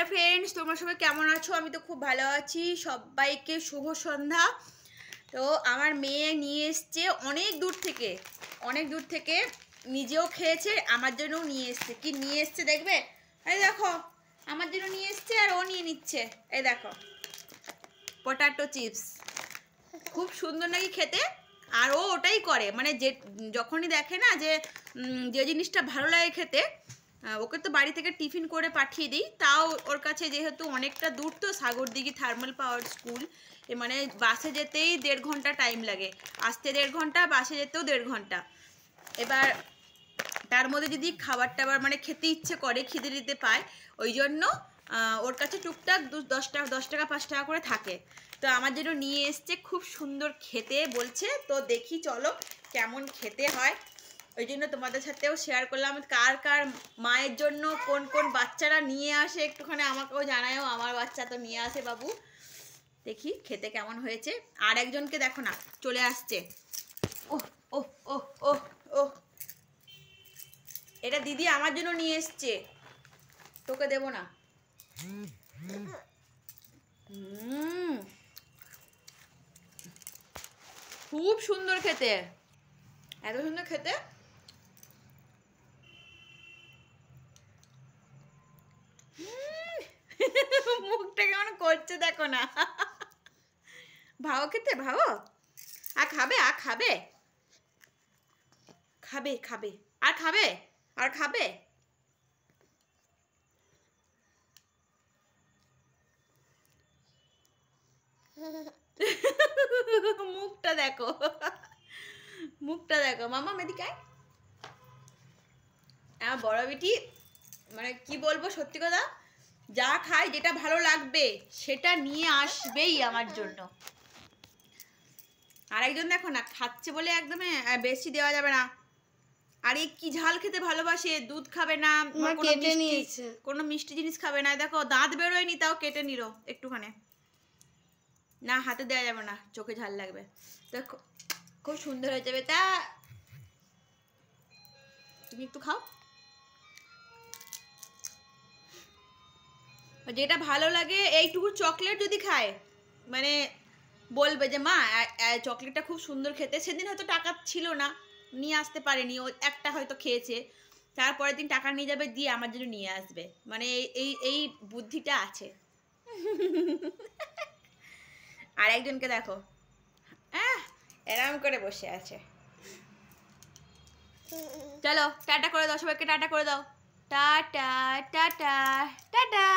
Friends, তোমরা সবাই কেমন আছো? আমি তো খুব ভালো আছি। সবাইকে শুভ সন্ধ্যা। তো আমার মেয়ে নিয়ে এসছে অনেক দূর থেকে নিজেও খেয়েছে, আমার জন্যও নিয়ে এসছে। কি নিয়ে এসছে দেখবে? এই দেখো, আমার জন্য নিয়ে এসছে আর ও নিয়ে নিচ্ছে। এই দেখো, পটাটো চিপস, খুব সুন্দর নাকি খেতে। আর ও ওটাই করে, মানে যে যখনই দেখে না যে যে জিনিসটা ভালো লাগে খেতে, ওকে তো বাড়ি থেকে টিফিন করে পাঠিয়ে দিই। তাও ওর কাছে যেহেতু অনেকটা দূর, তো সাগরদিঘি থার্মাল পাওয়ার স্কুল, মানে বাসে যেতেই 1.5 ঘন্টা টাইম লাগে, আসতে 1.5 ঘন্টা, বাসে যেতেও 1.5 ঘন্টা। এবার তার মধ্যে যদি খাবার টাবার মানে খেতে ইচ্ছে করে, খিদে দিতে পায়, ওই জন্য ওর কাছে টুকটাক 10 টাকা 5 টাকা করে থাকে। তো আমার জন্য নিয়ে এসছে, খুব সুন্দর খেতে বলছে। তো দেখি চলো কেমন খেতে হয়, ওই জন্য তোমাদের সাথেও শেয়ার করলাম। কার কার মায়ের জন্য কোন কোন বাচ্চারা নিয়ে আসে একটুখানি আমাকেও জানায়ও। আমার বাচ্চা তো নিয়ে আসে বাবু। দেখি খেতে কেমন হয়েছে। আর একজনকে দেখো না, চলে আসছে। ওহ ওহ ওহ ওহ ওহ, এটা দিদি আমার জন্য নিয়ে এসছে, তোকে দেব না। খুব সুন্দর খেতে, এত সুন্দর খেতে। মুখটা কেমন করছে দেখো না। ভাও খেতে, ভাও। আর খাবে, আর খাবে, খাবে খাবে, আর খাবে, আর খাবে। মুখটা দেখো, মুখটা দেখো। মামা এদিকে আয়। আমার বড় বেটি, মানে কি বলবো, সত্যি কথা, যা খায়, যেটা ভালো লাগবে সেটা নিয়ে আসবেই আমার জন্য। আর একজন দেখো না, খাচ্ছে বলে একদম বেশি দেওয়া যাবে না। আর এই কি ঝাল খেতে ভালোবাসে, দুধ খাবে না, কোনো মিষ্টি জিনিস খাবে না। দেখো দাঁত বেরোয়নি, তাও কেটে নিল একটুখানি। না, হাতে দেওয়া যাবে না, চোখে ঝাল লাগবে। দেখো খুব সুন্দর হয়ে যাবে। তা তুমি একটু খাও, যেটা ভালো লাগে। এইটুকু চকলেট যদি খায়, মানে বলবে যে মা চকলেটটা খুব সুন্দর খেতে। সেদিন হয়তো টাকা ছিল না, নিয়ে আসতে পারেনি, ও একটা হয়তো খেয়েছে, তারপরের দিন টাকা নিয়ে যাবে, দিয়ে আমার জন্য নিয়ে আসবে। মানে এই এই বুদ্ধিটা আছে। আর একজনকে দেখো, এরম করে বসে আছে। চলো টাটা করে দাও, সবাইকে টাটা করে দাও। Tata tata tata.